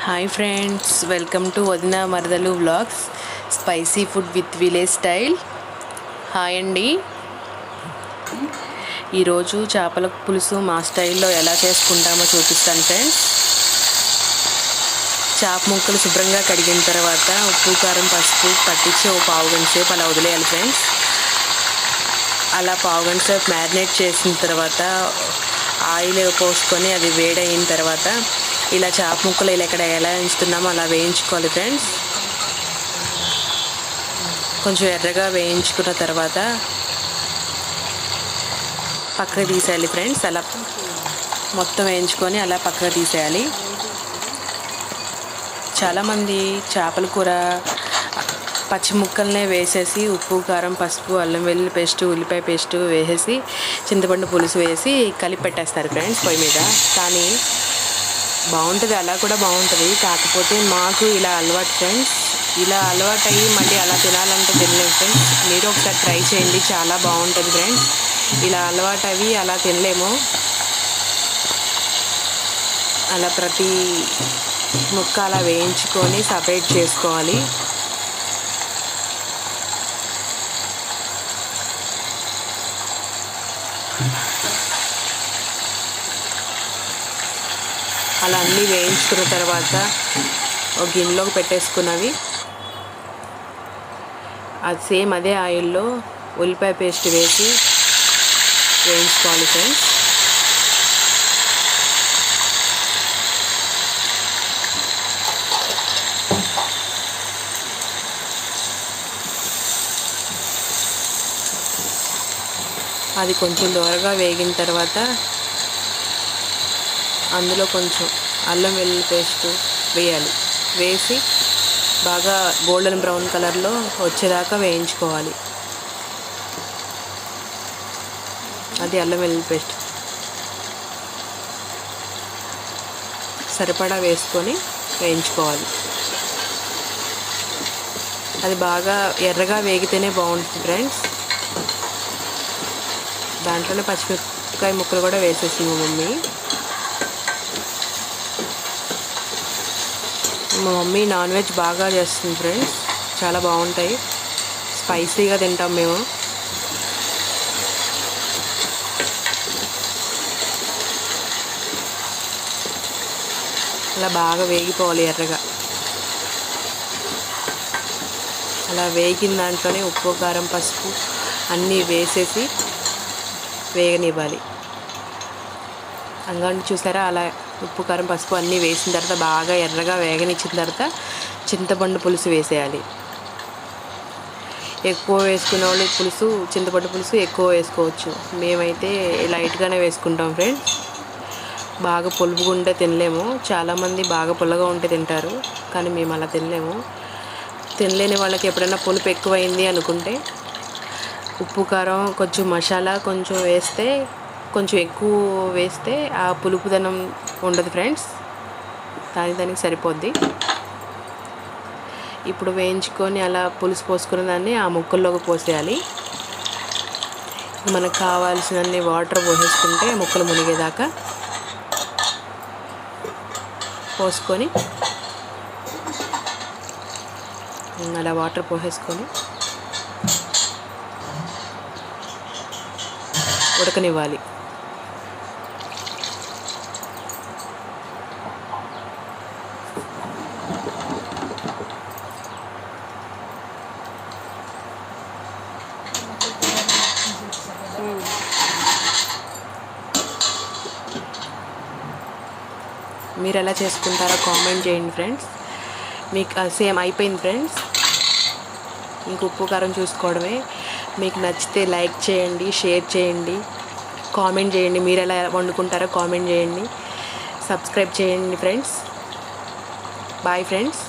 Hi friends, welcome to వదిన మరదలు vlogs spicy food with village style. Hi అండి. ఈరోజు చేపల పులుసు మా స్టైల్లో ఎలా చేసుకుంటామో చూపిస్తాను ఫ్రెండ్స్. చేప ముక్కలు శుభ్రంగా కడిగిన తర్వాత ఉప్పు కారం పసుపు పట్టించి ఒక పావు గంట సేపు అలా వదిలేయాలి ఫ్రెండ్స్. అలా పావు గంట సేపు మ్యారినేట్ చేసిన తర్వాత ఆయిల్ పోసుకొని అది వేడైన తర్వాత ఇలా చేప ముక్కలు ఇక్కడ ఎలా వేయించుతున్నామో అలా వేయించుకోవాలి ఫ్రెండ్స్. కొంచెం ఎర్రగా వేయించుకున్న తర్వాత పక్కకు తీసేయాలి ఫ్రెండ్స్. అలా మొత్తం వేయించుకొని అలా పక్కకు తీసేయాలి. చాలామంది చేపల కూర పచ్చి ముక్కల్నే వేసేసి ఉప్పు కారం పసుపు అల్లం వెల్లుల్లి పేస్టు ఉల్లిపాయ పేస్టు వేసేసి చింతపండు పులుసు వేసి కలిపి పెట్టేస్తారు ఫ్రెండ్స్ పొయ్యి మీద. కానీ బాగుంటుంది, అలా కూడా బాగుంటుంది. కాకపోతే మాకు ఇలా అలవాటు ఫ్రెండ్స్. ఇలా అలవాటు అయ్యి మళ్ళీ అలా తినాలంటే తినలేము ఫ్రెండ్స్. మీరు ఒకసారి ట్రై చేయండి, చాలా బాగుంటుంది ఫ్రెండ్స్. ఇలా అలవాటు అవి అలా తినలేము. అలా ప్రతి ముక్క అలా వేయించుకొని సపరేట్ చేసుకోవాలి. అలా అన్నీ వేయించుకున్న తర్వాత ఒక గిన్నెలోకి పెట్టేసుకున్నవి అది సేమ్ అదే ఆయిల్లో ఉల్లిపాయ పేస్ట్ వేసి వేయించుకోవాలి ఫ్రెండ్స్. అది కొంచెం దూరగా వేగిన తర్వాత అందులో కొంచెం అల్లం వెల్లుల్లి పేస్ట్ వేయాలి. వేసి బాగా గోల్డెన్ బ్రౌన్ కలర్లో వచ్చేదాకా వేయించుకోవాలి. అది అల్లం వెల్లుల్లి పేస్ట్ సరిపడా వేసుకొని వేయించుకోవాలి. అది బాగా ఎర్రగా వేగితేనే బాగుంటుంది ఫ్రెండ్స్. దాంట్లోనే పచ్చిమిరపకాయ ముక్కలు కూడా వేసేసింది మా మమ్మీ నాన్ వెజ్ బాగా చేస్తుంది ఫ్రెండ్స్. చాలా బాగుంటాయి, స్పైసీగా తింటాం మేము. అలా బాగా వేగిపోవాలి ఎర్రగా. అలా వేగిన దాంట్లోనే ఉప్పు కారం పసుపు అన్నీ వేసేసి వేగనివ్వాలి. అంగడి చూసారా, అలా ఉప్పు కారం పసుపు అన్నీ వేసిన తర్వాత బాగా ఎర్రగా వేగనిచ్చిన తర్వాత చింతపండు పులుసు వేసేయాలి. ఎక్కువ వేసుకునే వాళ్ళు పులుసు చింతపండు పులుసు ఎక్కువ వేసుకోవచ్చు. మేమైతే లైట్గానే వేసుకుంటాం ఫ్రెండ్స్. బాగా పులుపుగా ఉంటే తినలేము. చాలామంది బాగా పుల్లగా ఉంటే తింటారు, కానీ మేము అలా తినలేము. తినలేని వాళ్ళకి ఎప్పుడైనా పులుపు ఎక్కువైంది అనుకుంటే ఉప్పు కారం కొంచెం మసాలా కొంచెం వేస్తే కొంచెం ఎక్కువ వేస్తే ఆ పులుపుదనం ఉండదు ఫ్రెండ్స్. దానికి సరిపోద్ది. ఇప్పుడు వేయించుకొని అలా పులుసు పోసుకున్న దాన్ని ఆ ముక్కల్లోకి పోసేయాలి. మనకు కావాల్సినన్ని వాటర్ పోసేసుకుంటే ముక్కలు మునిగేదాకా పోసుకొని అలా వాటర్ పోసేసుకొని ఉడకనివ్వాలి. మీరు ఎలా చేసుకుంటారో కామెంట్ చేయండి ఫ్రెండ్స్. మీకు సేమ్ అయిపోయింది ఫ్రెండ్స్. ఇంక ఉప్పు కారం చూసుకోవడమే. మీకు నచ్చితే లైక్ చేయండి, షేర్ చేయండి, కామెంట్ చేయండి. మీరు ఎలా వండుకుంటారో కామెంట్ చేయండి, సబ్స్క్రైబ్ చేయండి ఫ్రెండ్స్. Bye friends.